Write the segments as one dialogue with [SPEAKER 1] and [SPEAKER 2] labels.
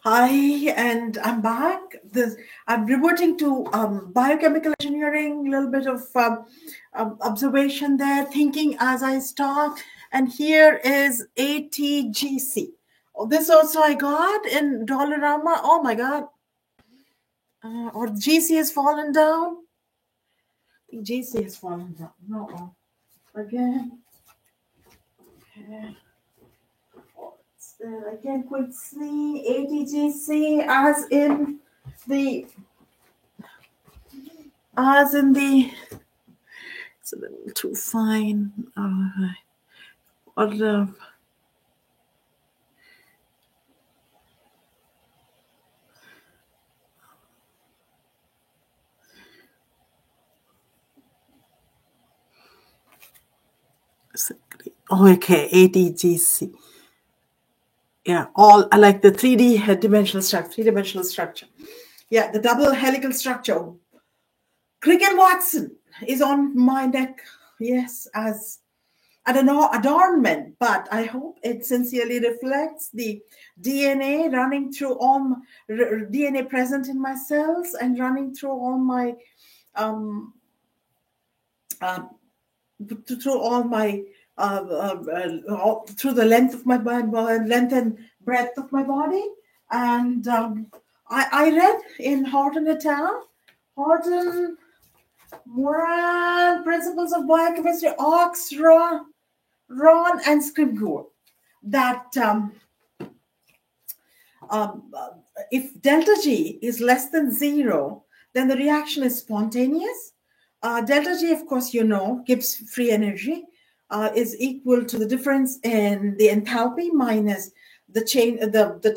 [SPEAKER 1] Hi, and I'm back. I'm reverting to biochemical engineering, a little bit of observation there, thinking as I start. And here is ATGC. Oh, this also I got in Dollarama. Oh my God. Or GC has fallen down. GC has fallen down. No. Again. Okay. Again, quickly. ATGC the as in the it's a little too fine. Or okay, ATGC. Yeah, all I like the 3D dimensional structure, three-dimensional structure. Yeah, the double helical structure. Cricket Watson is on my neck. Yes, as I don't know, adornment, but I hope it sincerely reflects the DNA running through DNA present in my cells and running through all my um, uh, through all my through the length of my body, length and breadth of my body. And I read in Horton et al. Horton, Moran, Principles of Biochemistry, Ox, Ron, and Scribgour, that if delta G is less than 0, then the reaction is spontaneous. Delta G, of course, Gibbs free energy is equal to the difference in the enthalpy minus the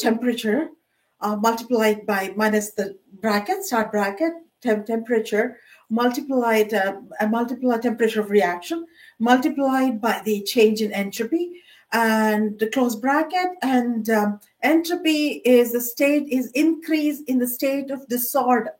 [SPEAKER 1] temperature multiplied by minus the bracket, start bracket, temperature, multiplied temperature of reaction, multiplied by the change in entropy, and the close bracket, and entropy is increase in the state of disorder.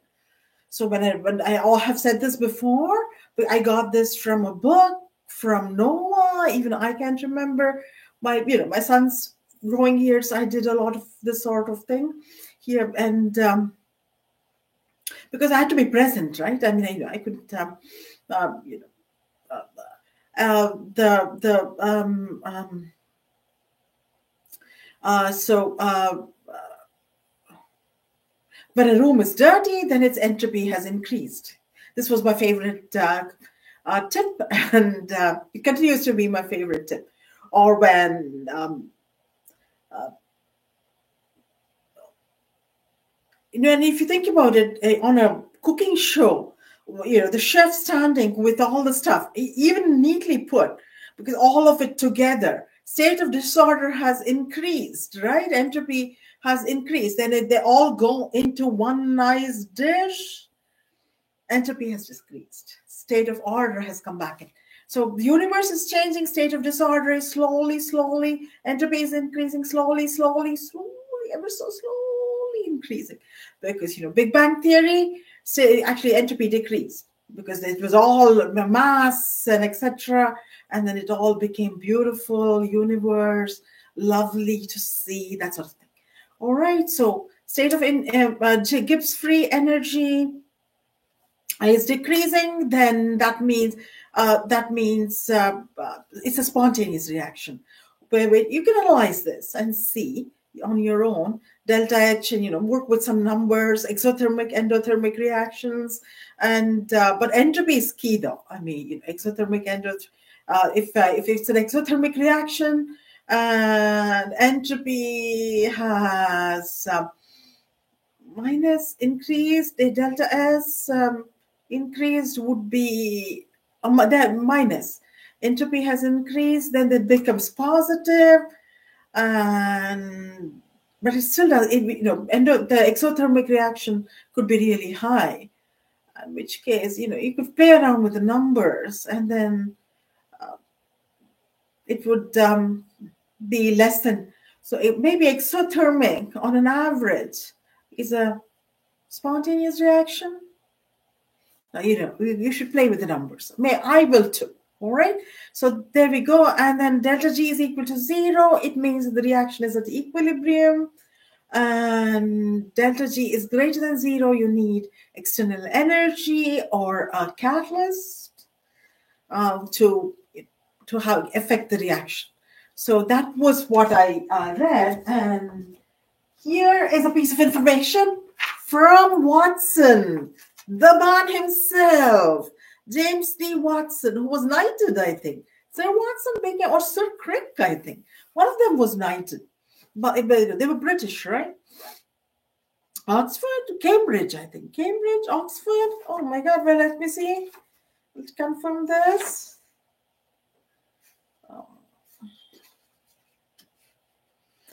[SPEAKER 1] So when I have said this before, but I got this from a book from Noah. Even I can't remember my son's growing years. I did a lot of this sort of thing here, and because I had to be present, right? I mean, I couldn't, when a room is dirty, then its entropy has increased. This was my favorite tip, and it continues to be my favorite tip. Or when and if you think about it, on a cooking show, the chef standing with all the stuff, even neatly put, because all of it together, state of disorder has increased, right? Entropy has increased. Then they all go into one nice dish. Entropy has decreased. State of order has come back in. So the universe is changing. State of disorder is slowly. Entropy is increasing slowly, ever so slowly increasing. Because, Big Bang Theory, actually entropy decreased because it was all mass and etc. And then it all became beautiful, universe, lovely to see, that sort of thing. All right, so state of Gibbs free energy is decreasing, then that means it's a spontaneous reaction. Where you can analyze this and see on your own delta H, and work with some numbers, exothermic, endothermic reactions, and but entropy is key, though. I mean, exothermic, if it's an exothermic reaction and entropy has minus increased, the delta S increased would be that minus. Entropy has increased, then it becomes positive, and but it still does. The exothermic reaction could be really high, in which case you could play around with the numbers, and then it would be less than. So it may be exothermic on an average is a spontaneous reaction. You should play with the numbers. I will too. All right. So there we go. And then delta G is equal to 0. It means the reaction is at equilibrium. and delta G is greater than zero, you need external energy or a catalyst to how affect the reaction. So that was what I read, and here is a piece of information from Watson, the man himself, James D. Watson, who was knighted, I think. Sir Watson became, or Sir Crick, I think. One of them was knighted, but they were British, right? Oxford, Cambridge, I think. Cambridge, Oxford. Oh my God, well, let me see. Let's confirm this.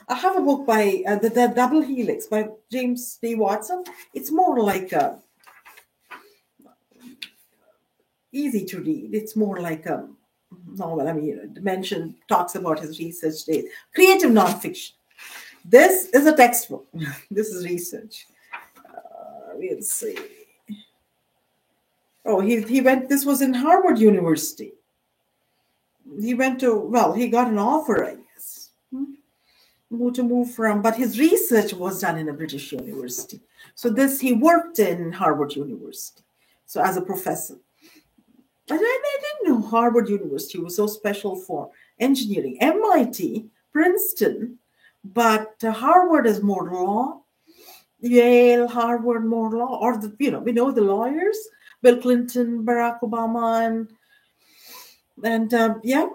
[SPEAKER 1] I have a book by the Double Helix by James D. Watson. It's more like easy to read. It's more like a novel. I mean, Dimension talks about his research days. Creative nonfiction. This is a textbook. This is research. We'll see. Oh, he went. This was in Harvard University. He went to. Well, he got an offer, I guess. To move from, but his research was done in a British university. So this he worked in Harvard University, so as a professor. But I didn't know Harvard University was so special for engineering. MIT, Princeton, but Harvard is more law. Yale, Harvard, more law, or we know the lawyers, Bill Clinton, Barack Obama, and yeah.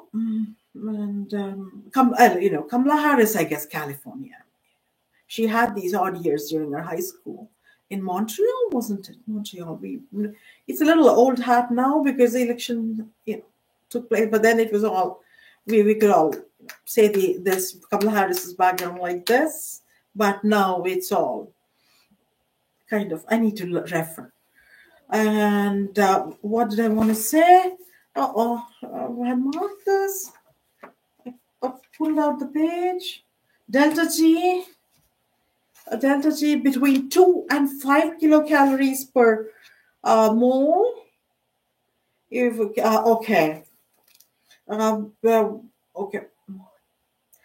[SPEAKER 1] And Kamala Harris, I guess, California. She had these odd years during her high school in Montreal, wasn't it? Montreal. It's a little old hat now because the election, took place. But then it was all we could all say this Kamala Harris's background like this, but now it's all kind of. I need to refer. And what did I want to say? I marked this. I pulled out the page. Delta G between 2 and 5 kilocalories per mole. Okay. Okay.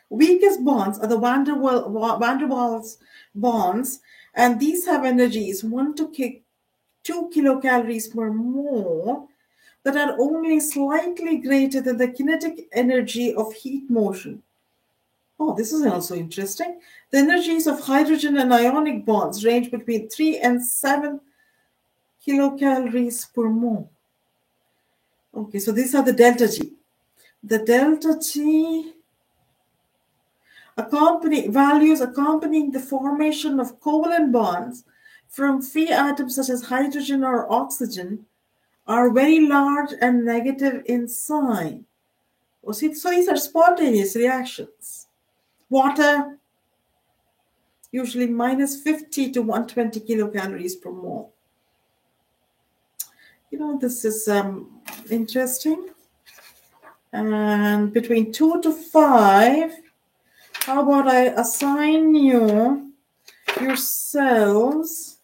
[SPEAKER 1] Weakest bonds are the van der Waals bonds, and these have energies 1 to 2 kilocalories per mole that are only slightly greater than the kinetic energy of heat motion. Oh, this is also interesting. The energies of hydrogen and ionic bonds range between 3 and 7 kilocalories per mole. Okay, so these are the delta G. The delta G values accompanying the formation of covalent bonds from free atoms such as hydrogen or oxygen are very large and negative in sign. So these are spontaneous reactions. Water, usually minus 50 to 120 kilocalories per mole. This is interesting. And between 2 to 5, how about I assign you yourselves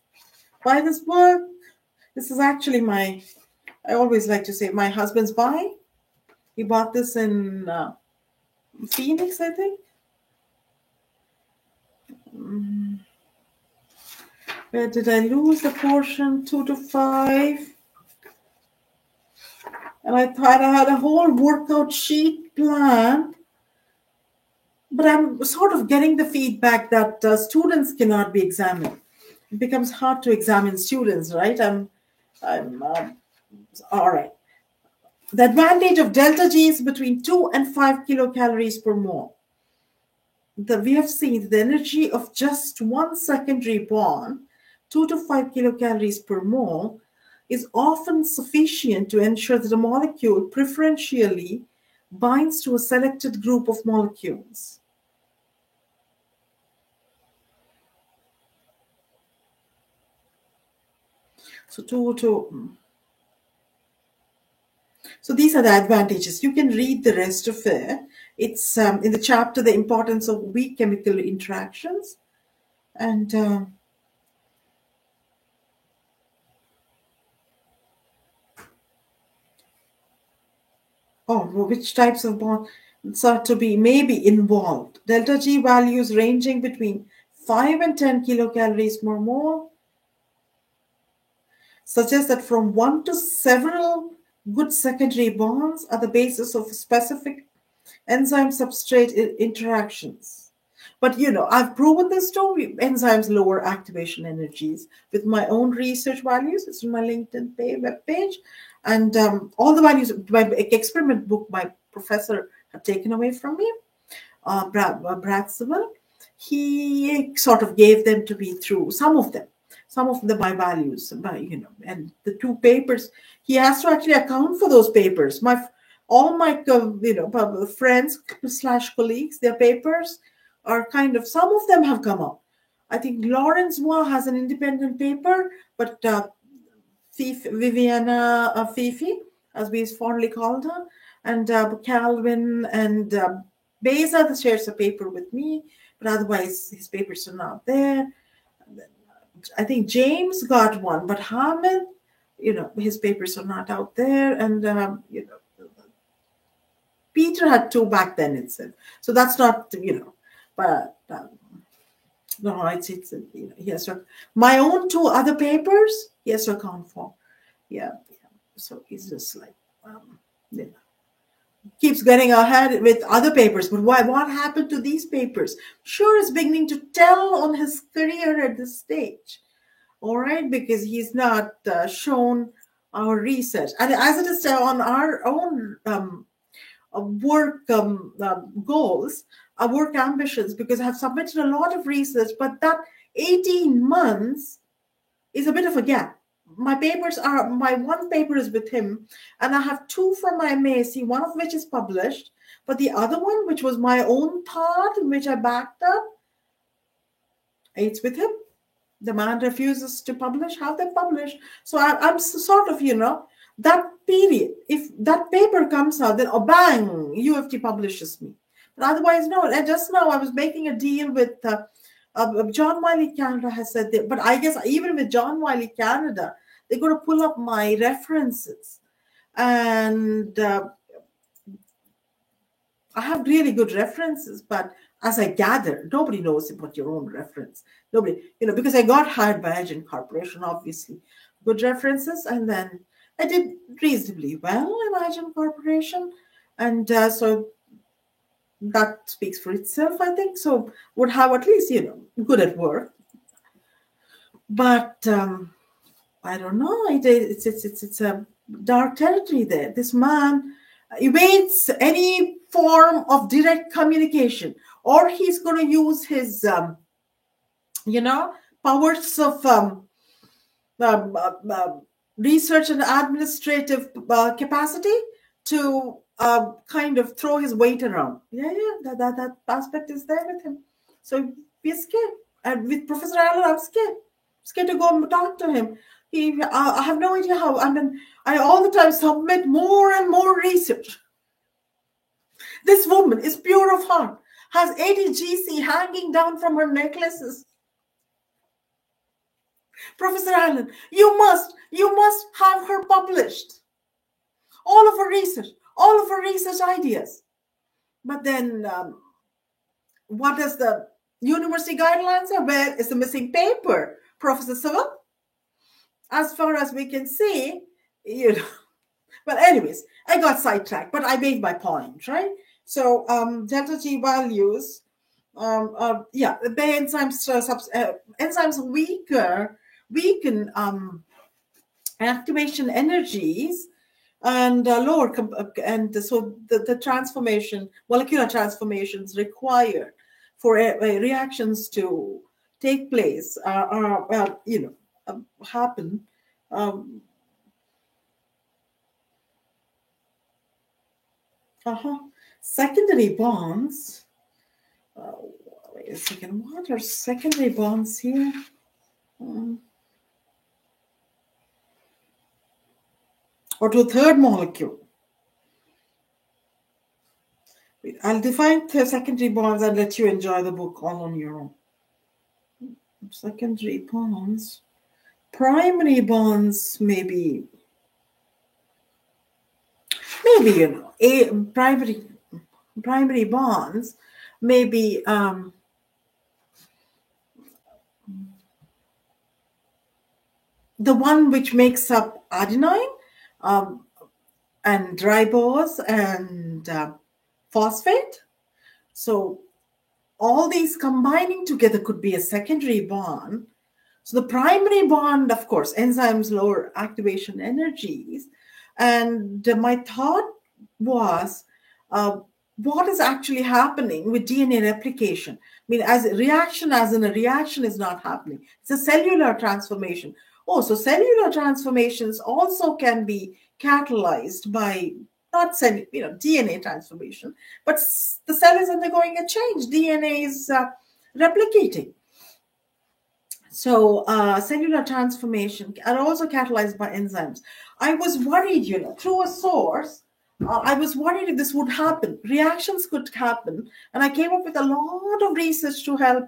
[SPEAKER 1] by this book? This is actually I always like to say my husband's buy. He bought this in Phoenix, I think. Where did I lose the portion? 2 to 5. And I thought I had a whole workout sheet plan. But I'm sort of getting the feedback that students cannot be examined. It becomes hard to examine students, right? All right. The advantage of delta G is between 2 and 5 kilocalories per mole. We have seen the energy of just one secondary bond, 2 to 5 kilocalories per mole, is often sufficient to ensure that a molecule preferentially binds to a selected group of molecules. So these are the advantages. You can read the rest of it. It's in the chapter, The Importance of Weak Chemical Interactions. And which types of bonds are to be maybe involved. Delta G values ranging between 5 and 10 kilocalories per mole, suggests that from 1 to several good secondary bonds are the basis of specific enzyme substrate interactions. But I've proven this too. Enzymes lower activation energies with my own research values. It's on my LinkedIn web page. And all the values, my experiment book, my professor had taken away from me, Brad Sewell. He sort of gave them to me through some of them my values, and the 2 papers. He has to actually account for those papers. All my friends / colleagues, their papers are kind of, some of them have come out. I think Lawrence Moore has an independent paper, but Viviana Fifi, as we fondly called her, and Calvin and Beza shares a paper with me, but otherwise his papers are not there. I think James got one, but Hamid, his papers are not out there, and Peter had 2 back then itself. So that's not, but no, it's he has to, my own 2 other papers he has to account for. Yeah. So he's just like, keeps getting ahead with other papers. But why? What happened to these papers? Sure, is beginning to tell on his career at this stage. All right, because he's not shown our research, and as it is on our own work goals, our work ambitions, because I have submitted a lot of research, but that 18 months is a bit of a gap. My 1 paper is with him, and I have 2 from my MAC, one of which is published, but the other one, which was my own thought, which I backed up, it's with him. The man refuses to publish. How they publish? So I'm sort of, that period. If that paper comes out, then bang, UFT publishes me. But otherwise, no. And just now I was making a deal with John Wiley Canada has said that, but I guess even with John Wiley Canada, they're going to pull up my references, and I have really good references, but as I gather, nobody knows about your own reference. Nobody, because I got hired by Agent Corporation, obviously. Good references, and then I did reasonably well in Agent Corporation, and so that speaks for itself, I think. So would have at least, good at work. But I don't know. It's a dark territory there. This man evades any form of direct communication, or he's going to use his, powers of research and administrative capacity to kind of throw his weight around. That aspect is there with him. So we're scared. And with Professor Allen, I'm scared. Scared to go and talk to him. I have no idea how. I all the time submit more and more research. This woman is pure of heart, has ADGC hanging down from her necklaces. Professor Allen, you must have her published. All of her research ideas. But then, what does the university guidelines say? Where is the missing paper, Professor Sewell? As far as we can see, Well, anyways, I got sidetracked, but I made my point, right? So, delta G values, the enzymes weaken activation energies and lower, and so the molecular transformations required for reactions to take place happen. Secondary bonds. Wait a second. What are secondary bonds here? Or to a third molecule. Wait, I'll define the secondary bonds and let you enjoy the book all on your own. Secondary bonds. Primary bonds maybe primary bonds maybe the one which makes up adenine, um, and ribose and phosphate. So all these combining together could be a secondary bond. So the primary bond, of course, enzymes lower activation energies. And my thought was, uh, what is actually happening with DNA replication? I mean, as a reaction, as in a reaction is not happening. It's a cellular transformation. Oh, so cellular transformations also can be catalyzed by not cell, DNA transformation, but the cell is undergoing a change. DNA is replicating. So cellular transformation are also catalyzed by enzymes. I was worried, through a source, I was worried if this would happen. Reactions could happen. And I came up with a lot of research to help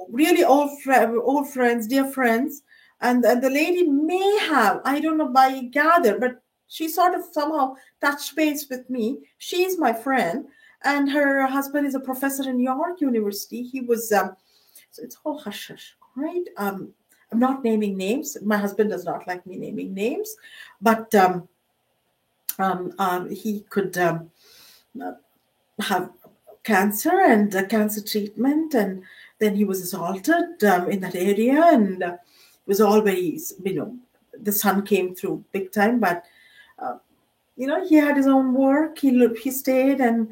[SPEAKER 1] really old friends, dear friends. And the lady may have, I don't know, by gather, but she sort of somehow touched base with me. She's my friend. And her husband is a professor in York University. He was... so it's all hush hush, right? I'm not naming names. My husband does not like me naming names, but he could have cancer and cancer treatment, and then he was assaulted in that area, and it was all very, the sun came through big time, but he had his own work. He stayed, and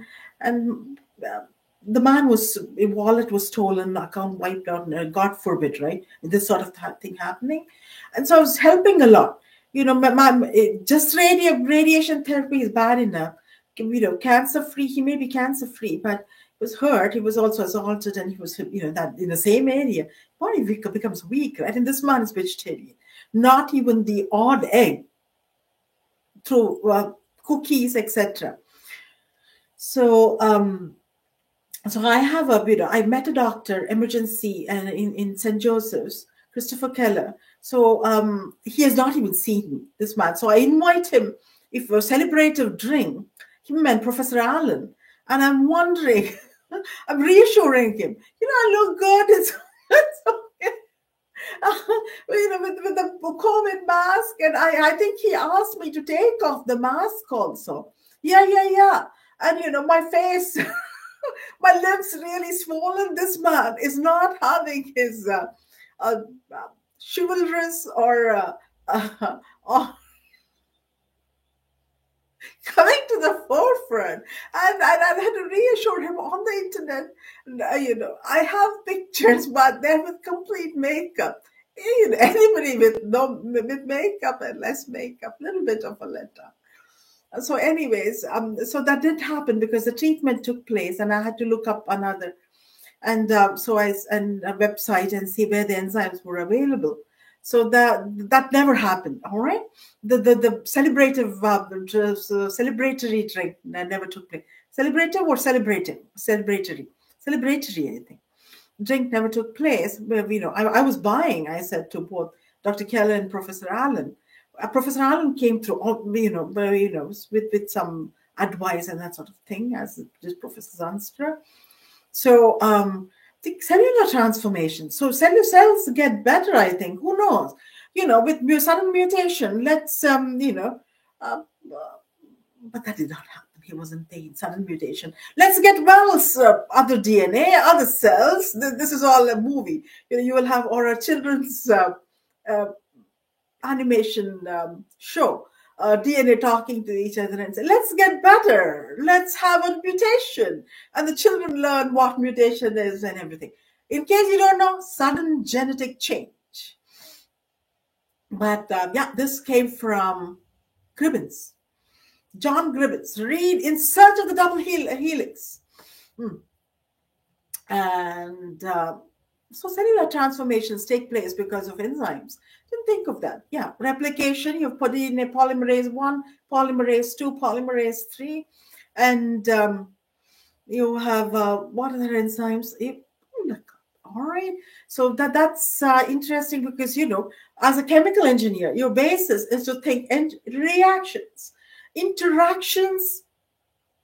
[SPEAKER 1] the man was wallet was stolen, account wiped out, God forbid, right? This sort of thing happening, and so I was helping a lot. Just radiation therapy is bad enough. Cancer free. He may be cancer free, but he was hurt. He was also assaulted, and he was, that in the same area. Body becomes weak, right? And this man is vegetarian. Not even the odd egg through cookies, etc. So. So I have I met a doctor, emergency, and in St. Joseph's, Christopher Keller. So he has not even seen me, this man. So I invite him, if a celebrative drink, him and Professor Allen. And I'm wondering, I'm reassuring him, I look good. It's okay. With the COVID mask. And I think he asked me to take off the mask also. Yeah. And, my face... my lips really swollen. This man is not having his chivalrous or coming to the forefront. And I had to reassure him on the internet, I have pictures, but they're with complete makeup. Anybody with makeup and less makeup, little bit of a letdown. So anyways, so that didn't happen because the treatment took place, and I had to look up another, and so a website and see where the enzymes were available. So that never happened. All right, the celebratory drink never took place. Celebrative or celebratory, I think. Drink never took place. I was buying. I said to both Dr. Keller and Professor Allen. Professor Allen came through, with some advice and that sort of thing, as did Professor Zanstra. So the cellular transformation. So cells get better, I think. Who knows? With sudden mutation, let's, but that did not happen. He wasn't taking sudden mutation. Let's get wells, other DNA, other cells. This is all a movie. You will have, or a children's animation show, DNA talking to each other and say, let's get better, let's have a mutation, and the children learn what mutation is and everything. In case you don't know, sudden genetic change. But this came from Gribbons, John Gribbons. Read In Search of the Double Helix. And so cellular transformations take place because of enzymes. Didn't think of that. Yeah, replication, you've put in a polymerase 1, polymerase 2, polymerase 3, and you have what other enzymes? All right. So that's interesting because, as a chemical engineer, your basis is to think reactions, interactions,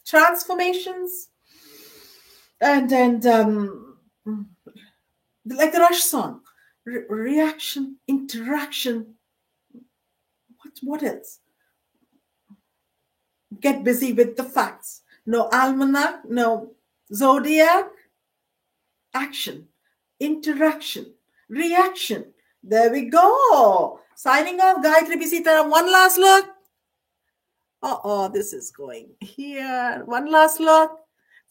[SPEAKER 1] transformations, and like the Rush song. reaction, interaction. What else? Get busy with the facts. No almanac, no zodiac. Action, interaction, reaction. There we go. Signing off, Gayatri B. Sitaram. One last look. Oh, this is going here. One last look.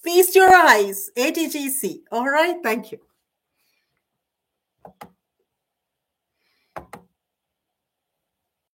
[SPEAKER 1] Feast your eyes. ATGC. All right. Thank you.